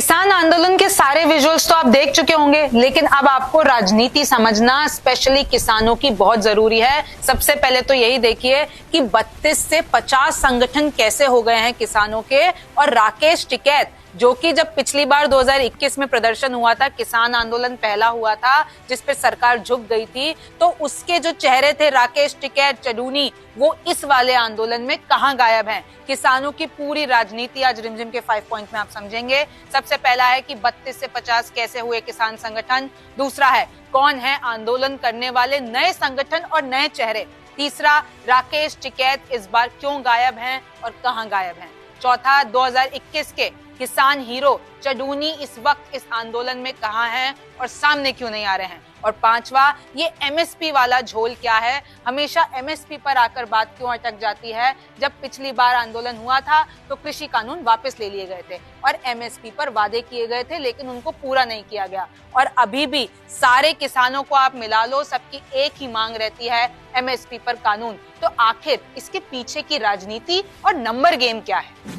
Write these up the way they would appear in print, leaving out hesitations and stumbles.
किसान आंदोलन के सारे विजुअल्स तो आप देख चुके होंगे, लेकिन अब आपको राजनीति समझना स्पेशली किसानों की बहुत जरूरी है। सबसे पहले तो यही देखिए कि 32 से 50 संगठन कैसे हो गए हैं किसानों के। और राकेश टिकैत, जो कि जब पिछली बार 2021 में प्रदर्शन हुआ था, किसान आंदोलन पहला हुआ था जिस पे सरकार झुक गई थी, तो उसके जो चेहरे थे राकेश टिकैत, चडूनी, वो इस वाले आंदोलन में कहां गायब हैं। किसानों की पूरी राजनीति आज रिमझिम के 5 पॉइंट में आप समझेंगे। सबसे पहला है कि 32 से 50 कैसे हुए किसान संगठन। दूसरा है कौन है आंदोलन करने वाले नए संगठन और नए चेहरे। तीसरा, राकेश टिकैत इस बार क्यों गायब हैं और कहां गायब हैं। चौथा, 2021 के किसान हीरो चडूनी इस वक्त इस आंदोलन में कहां हैं और सामने क्यों नहीं आ रहे हैं। और पांचवा, ये एमएसपी वाला झोल क्या है। हमेशा एमएसपी पर आकर बात क्यों अटक जाती है। जब पिछली बार आंदोलन हुआ था तो कृषि कानून वापस ले लिए गए थे और एमएसपी पर वादे किए गए थे, लेकिन उनको पूरा नहीं किया गया। और अभी भी सारे किसानों को आप मिला लो, सबकी एक ही मांग रहती है, एमएसपी पर कानून। तो आखिर इसके पीछे की राजनीति और नंबर गेम क्या है।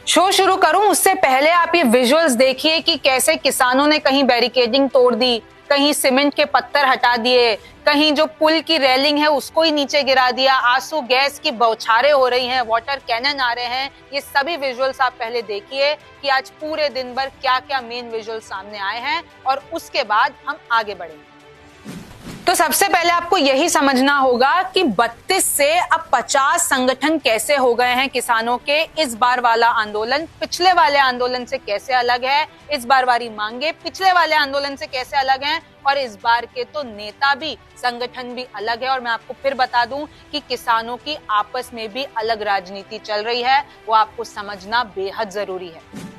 शो शुरू करूं उससे पहले आप ये विजुअल्स देखिए कि कैसे किसानों ने कहीं बैरिकेडिंग तोड़ दी, कहीं सीमेंट के पत्थर हटा दिए, कहीं जो पुल की रेलिंग है उसको ही नीचे गिरा दिया, आंसू गैस की बौछारें हो रही हैं, वाटर कैनन आ रहे हैं। ये सभी विजुअल्स आप पहले देखिए कि आज पूरे दिन भर क्या क्या मेन विजुअल्स सामने आए हैं और उसके बाद हम आगे बढ़ेंगे। तो सबसे पहले आपको यही समझना होगा कि 32 से अब 50 संगठन कैसे हो गए हैं किसानों के। इस बार वाला आंदोलन पिछले वाले आंदोलन से कैसे अलग है, इस बार वाली मांगे पिछले वाले आंदोलन से कैसे अलग हैं, और इस बार के तो नेता भी, संगठन भी अलग है। और मैं आपको फिर बता दूं कि किसानों की आपस में भी अलग राजनीति चल रही है, वो आपको समझना बेहद जरूरी है।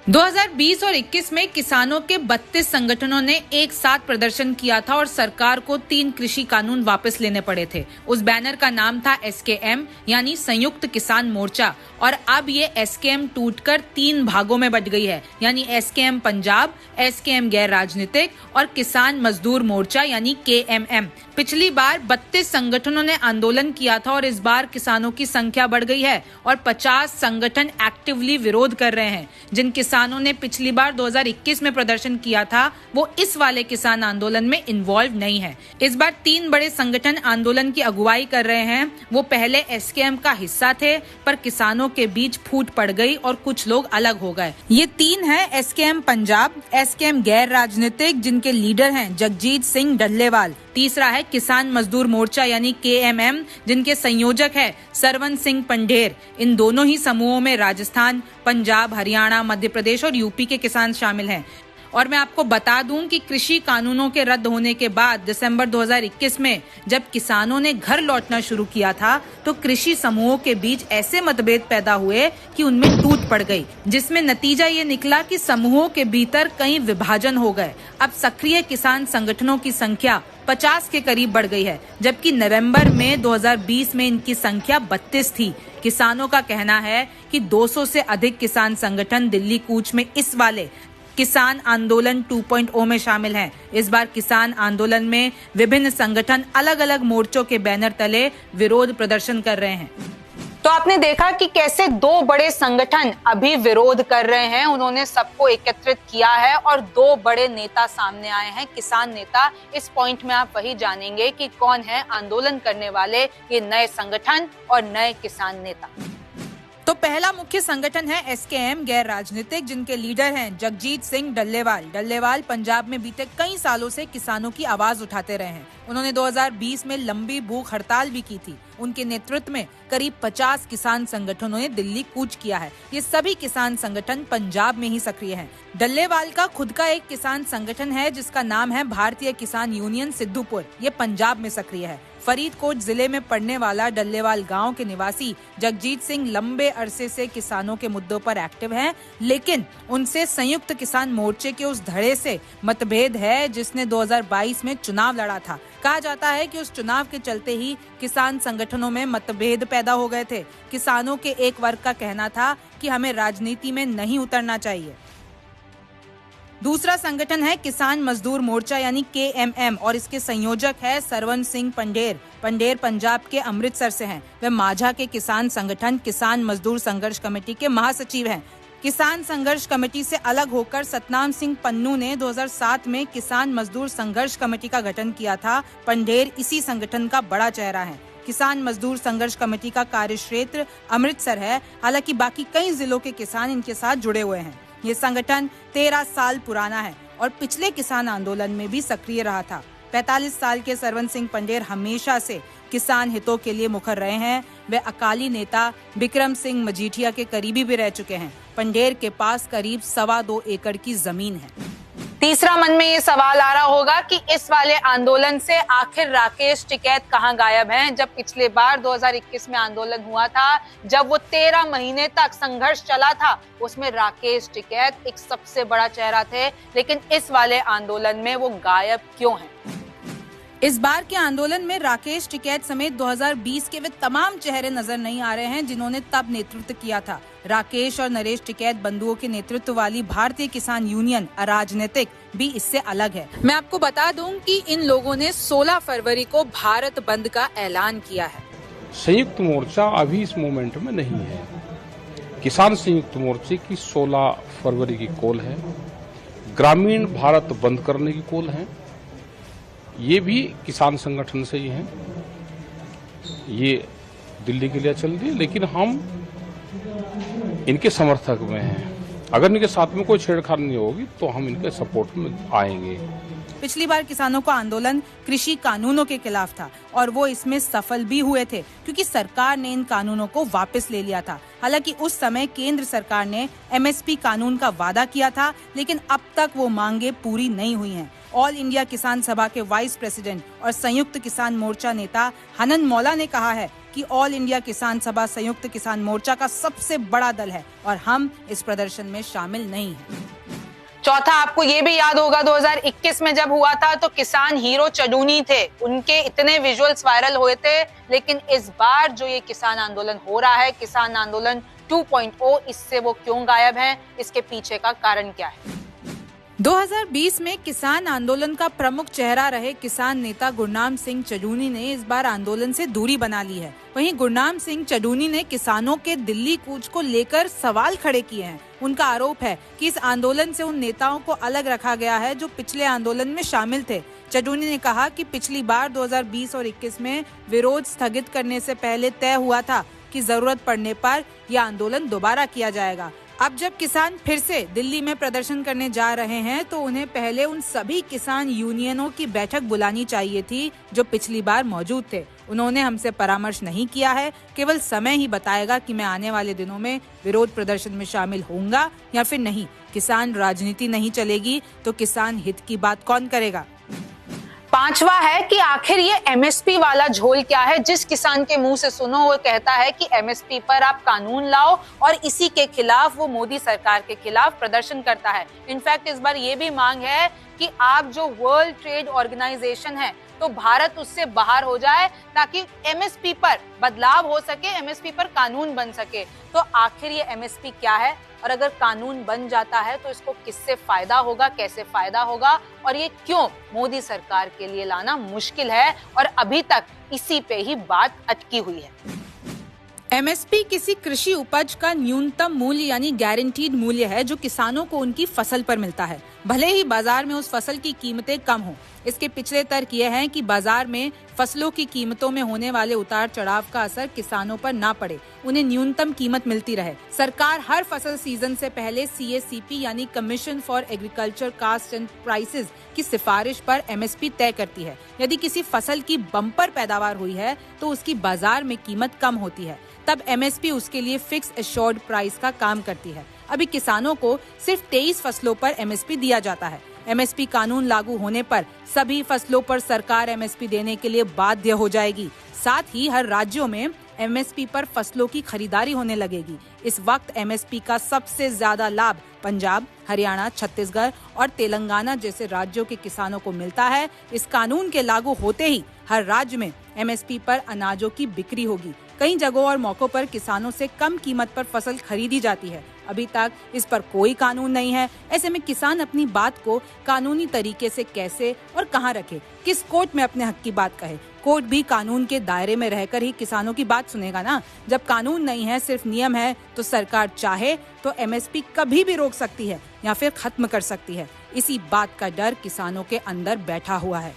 2020 और 21 में किसानों के 32 संगठनों ने एक साथ प्रदर्शन किया था और सरकार को 3 कृषि कानून वापस लेने पड़े थे। उस बैनर का नाम था SKM यानी संयुक्त किसान मोर्चा। और अब ये SKM टूटकर 3 भागों में बट गई है, यानी SKM पंजाब, SKM गैर राजनीतिक और किसान मजदूर मोर्चा यानी KMM। पिछली बार 32 संगठनों ने आंदोलन किया था और इस बार किसानों की संख्या बढ़ गई है और 50 संगठन एक्टिवली विरोध कर रहे हैं। जिन किसानों ने पिछली बार 2021 में प्रदर्शन किया था वो इस वाले किसान आंदोलन में इन्वॉल्व नहीं है। इस बार 3 बड़े संगठन आंदोलन की अगुवाई कर रहे हैं। वो पहले SKM का हिस्सा थे, पर किसानों के बीच फूट पड़ गई और कुछ लोग अलग हो गए। ये 3 हैं SKM पंजाब, SKM गैर राजनीतिक जिनके लीडर हैं जगजीत सिंह डल्लेवाल। तीसरा है किसान मजदूर मोर्चा यानी KMM जिनके संयोजक है सरवन सिंह पंढेर। इन दोनों ही समूहों में राजस्थान, पंजाब, हरियाणा, मध्य प्रदेश और यूपी के किसान शामिल हैं। और मैं आपको बता दूं कि कृषि कानूनों के रद्द होने के बाद दिसंबर 2021 में जब किसानों ने घर लौटना शुरू किया था तो कृषि समूहों के बीच ऐसे मतभेद पैदा हुए कि उनमें टूट पड़ गई, जिसमें नतीजा ये निकला कि समूहों के भीतर कई विभाजन हो गए। अब सक्रिय किसान संगठनों की संख्या 50 के करीब बढ़ गई है, जबकि नवंबर में 2020 में इनकी संख्या 32 थी। किसानों का कहना है कि 200 से अधिक किसान संगठन दिल्ली कूच में इस वाले किसान आंदोलन 2.0 में शामिल हैं। इस बार किसान आंदोलन में विभिन्न संगठन अलग अलग मोर्चों के बैनर तले विरोध प्रदर्शन कर रहे हैं। तो आपने देखा कि कैसे 2 बड़े संगठन अभी विरोध कर रहे हैं, उन्होंने सबको एकत्रित किया है और 2 बड़े नेता सामने आए हैं, किसान नेता। इस पॉइंट में आप वही जानेंगे कि कौन है आंदोलन करने वाले ये नए संगठन और नए किसान नेता। तो पहला मुख्य संगठन है SKM गैर राजनीतिक जिनके लीडर हैं जगजीत सिंह डल्लेवाल। डल्लेवाल पंजाब में बीते कई सालों से किसानों की आवाज उठाते रहे हैं। उन्होंने 2020 में लंबी भूख हड़ताल भी की थी। उनके नेतृत्व में करीब 50 किसान संगठनों ने दिल्ली कूच किया है। ये सभी किसान संगठन पंजाब में ही सक्रिय हैं। डल्लेवाल का खुद का एक किसान संगठन है जिसका नाम है भारतीय किसान यूनियन सिद्धूपुर। ये पंजाब में सक्रिय है। फरीदकोट जिले में पड़ने वाला डल्लेवाल गांव के निवासी जगजीत सिंह लंबे अरसे से किसानों के मुद्दों पर एक्टिव हैं, लेकिन उनसे संयुक्त किसान मोर्चे के उस धड़े से मतभेद है जिसने 2022 में चुनाव लड़ा था। कहा जाता है कि उस चुनाव के चलते ही किसान संगठनों में मतभेद पैदा हो गए थे। किसानों के एक वर्ग का कहना था कि हमें राजनीति में नहीं उतरना चाहिए। दूसरा संगठन है किसान मजदूर मोर्चा यानी KMM और इसके संयोजक है सरवन सिंह पंढेर। पंढेर पंजाब के अमृतसर से हैं। वे माझा के किसान संगठन किसान मजदूर संघर्ष कमेटी के महासचिव हैं। किसान संघर्ष कमेटी से अलग होकर सतनाम सिंह पन्नू ने 2007 में किसान मजदूर संघर्ष कमेटी का गठन किया था। पंढेर इसी संगठन का बड़ा चेहरा है। किसान मजदूर संघर्ष कमेटी का कार्यक्षेत्र अमृतसर है। हालांकि बाकी कई जिलों के किसान इनके साथ जुड़े हुए हैं। ये संगठन 13 साल पुराना है और पिछले किसान आंदोलन में भी सक्रिय रहा था। 45 साल के सरवन सिंह पंढेर हमेशा से किसान हितों के लिए मुखर रहे हैं। वे अकाली नेता बिक्रम सिंह मजीठिया के करीबी भी रह चुके हैं। पंढेर के पास करीब 2.25 एकड़ की जमीन है। तीसरा मन में ये सवाल आ रहा होगा कि इस वाले आंदोलन से आखिर राकेश टिकैत कहां गायब हैं? जब पिछले बार 2021 में आंदोलन हुआ था, जब वो 13 महीने तक संघर्ष चला था, उसमें राकेश टिकैत एक सबसे बड़ा चेहरा थे, लेकिन इस वाले आंदोलन में वो गायब क्यों हैं? इस बार के आंदोलन में राकेश टिकैत समेत 2020 के वे तमाम चेहरे नजर नहीं आ रहे हैं जिन्होंने तब नेतृत्व किया था। राकेश और नरेश टिकैत बंधुओं के नेतृत्व वाली भारतीय किसान यूनियन अराजनीतिक भी इससे अलग है। मैं आपको बता दूं कि इन लोगों ने 16 फरवरी को भारत बंद का ऐलान किया है। संयुक्त मोर्चा अभी इस मोमेंट में नहीं है। किसान संयुक्त मोर्चे की 16 फरवरी की कॉल है। ग्रामीण भारत बंद करने की कॉल है। ये भी किसान संगठन से ही हैं। ये दिल्ली के लिए चल रही है, लेकिन हम इनके समर्थक में हैं। अगर इनके साथ में कोई छेड़छाड़ नहीं होगी तो हम इनके सपोर्ट में आएंगे। पिछली बार किसानों का आंदोलन कृषि कानूनों के खिलाफ था और वो इसमें सफल भी हुए थे, क्योंकि सरकार ने इन कानूनों को वापस ले लिया था। हालांकि उस समय केंद्र सरकार ने एमएसपी कानून का वादा किया था, लेकिन अब तक वो मांगे पूरी नहीं हुई हैं। ऑल इंडिया किसान सभा के वाइस प्रेसिडेंट और संयुक्त किसान मोर्चा नेता हनन मौला ने कहा है कि ऑल इंडिया किसान सभा संयुक्त किसान मोर्चा का सबसे बड़ा दल है और हम इस प्रदर्शन में शामिल नहीं हैं। चौथा, आपको ये भी याद होगा 2021 में जब हुआ था तो किसान हीरो चडूनी थे, उनके इतने विजुअल्स वायरल हुए थे। लेकिन इस बार जो ये किसान आंदोलन हो रहा है, किसान आंदोलन 2.0, इससे वो क्यों गायब हैं? इसके पीछे का कारण क्या है? 2020 में किसान आंदोलन का प्रमुख चेहरा रहे किसान नेता गुरनाम सिंह चडूनी ने इस बार आंदोलन से दूरी बना ली है। वहीं गुरनाम सिंह चडूनी ने किसानों के दिल्ली कूच को लेकर सवाल खड़े किए हैं। उनका आरोप है कि इस आंदोलन से उन नेताओं को अलग रखा गया है जो पिछले आंदोलन में शामिल थे। चडूनी ने कहा कि पिछली बार 2020 और 21 में विरोध स्थगित करने से पहले तय हुआ था कि जरूरत पड़ने पर यह आंदोलन दोबारा किया जाएगा। अब जब किसान फिर से दिल्ली में प्रदर्शन करने जा रहे हैं तो उन्हें पहले उन सभी किसान यूनियनों की बैठक बुलानी चाहिए थी जो पिछली बार मौजूद थे। उन्होंने हमसे परामर्श नहीं किया है। केवल समय ही बताएगा कि मैं आने वाले दिनों में विरोध प्रदर्शन में शामिल होऊंगा या फिर नहीं। किसान राजनीति नहीं चलेगी तो किसान हित की बात कौन करेगा? पांचवा है कि आखिर ये एमएसपी वाला झोल क्या है? जिस किसान के मुंह से सुनो वो कहता है कि एमएसपी पर आप कानून लाओ और इसी के खिलाफ वो मोदी सरकार के खिलाफ प्रदर्शन करता है। इनफैक्ट इस बार ये भी मांग है कि आप जो वर्ल्ड ट्रेड ऑर्गेनाइजेशन है तो भारत उससे बाहर हो जाए ताकि एमएसपी पर बदलाव हो सके, एमएसपी पर कानून बन सके। तो आखिर ये एमएसपी क्या है और अगर कानून बन जाता है तो इसको किससे फायदा होगा, कैसे फायदा होगा और ये क्यों मोदी सरकार के लिए लाना मुश्किल है और अभी तक इसी पे ही बात अटकी हुई है। एमएसपी किसी कृषि उपज का न्यूनतम मूल्य यानी गारंटीड मूल्य है जो किसानों को उनकी फसल पर मिलता है, भले ही बाजार में उस फसल की कीमतें कम हो। इसके पिछले तर्क यह है कि बाजार में फसलों की कीमतों में होने वाले उतार चढ़ाव का असर किसानों पर ना पड़े, उन्हें न्यूनतम कीमत मिलती रहे। सरकार हर फसल सीजन से पहले CACP यानी commission for agriculture cost and prices की सिफारिश पर एमएसपी तय करती है। यदि किसी फसल की बम्पर पैदावार हुई है तो उसकी बाजार में कीमत कम होती है, तब एमएसपी उसके लिए फिक्स एश्योर्ड प्राइस का काम करती है। अभी किसानों को सिर्फ 23 फसलों पर एमएसपी दिया जाता है। एमएसपी कानून लागू होने पर सभी फसलों पर सरकार एमएसपी देने के लिए बाध्य हो जाएगी। साथ ही हर राज्यों में एमएसपी पर फसलों की खरीदारी होने लगेगी। इस वक्त एमएसपी का सबसे ज्यादा लाभ पंजाब, हरियाणा, छत्तीसगढ़ और तेलंगाना जैसे राज्यों के किसानों को मिलता है। इस कानून के लागू होते ही हर राज्य में एमएसपी पर अनाजों की बिक्री होगी। कई जगहों और मौकों पर किसानों से कम कीमत पर फसल खरीदी जाती है। अभी तक इस पर कोई कानून नहीं है। ऐसे में किसान अपनी बात को कानूनी तरीके से कैसे और कहां रखे, किस कोर्ट में अपने हक की बात कहे। कोर्ट भी कानून के दायरे में रहकर ही किसानों की बात सुनेगा ना। जब कानून नहीं है, सिर्फ नियम है, तो सरकार चाहे तो एमएसपी कभी भी रोक सकती है या फिर खत्म कर सकती है। इसी बात का डर किसानों के अंदर बैठा हुआ है।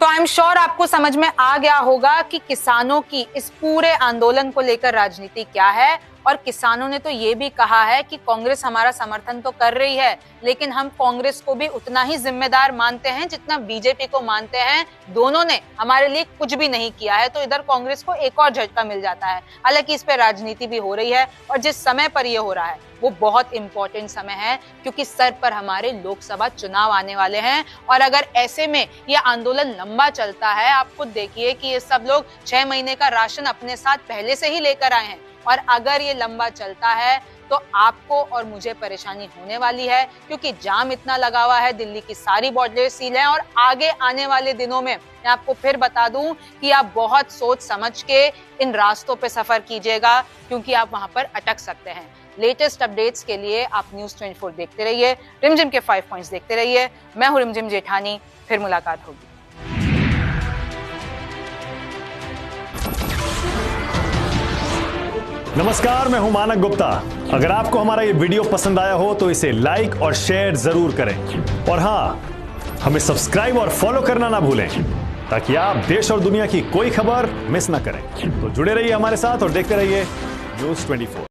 तो आई एम श्योर आपको समझ में आ गया होगा कि किसानों की इस पूरे आंदोलन को लेकर राजनीति क्या है। और किसानों ने तो ये भी कहा है कि कांग्रेस हमारा समर्थन तो कर रही है, लेकिन हम कांग्रेस को भी उतना ही जिम्मेदार मानते हैं जितना बीजेपी को मानते हैं। दोनों ने हमारे लिए कुछ भी नहीं किया है, तो इधर कांग्रेस को एक और झटका मिल जाता है। हालांकि इस पे राजनीति भी हो रही है और जिस समय पर ये हो रहा है वो बहुत इंपॉर्टेंट समय है, क्योंकि सर पर हमारे लोकसभा चुनाव आने वाले हैं। और अगर ऐसे में ये आंदोलन लंबा चलता है, आप खुद देखिए कि ये सब लोग 6 महीने का राशन अपने साथ पहले से ही लेकर आए हैं, और अगर ये लंबा चलता है तो आपको और मुझे परेशानी होने वाली है, क्योंकि जाम इतना लगा हुआ है, दिल्ली की सारी बॉर्डर सील है। और आगे आने वाले दिनों में मैं आपको फिर बता दूं कि आप बहुत सोच समझ के इन रास्तों पे सफर कीजिएगा, क्योंकि आप वहां पर अटक सकते हैं। लेटेस्ट अपडेट्स के लिए आप न्यूज़ 24 देखते रहिए, रिमझिम के 5 पॉइंट्स देखते रहिए। मैं हूं रिमझिम जेठानी, फिर मुलाकात होगी। नमस्कार, मैं हूं मानक गुप्ता। अगर आपको हमारा ये वीडियो पसंद आया हो तो इसे लाइक और शेयर जरूर करें, और हां, हमें सब्सक्राइब और फॉलो करना ना भूलें, ताकि आप देश और दुनिया की कोई खबर मिस ना करें। तो जुड़े रहिए हमारे साथ और देखते रहिए न्यूज़ 24।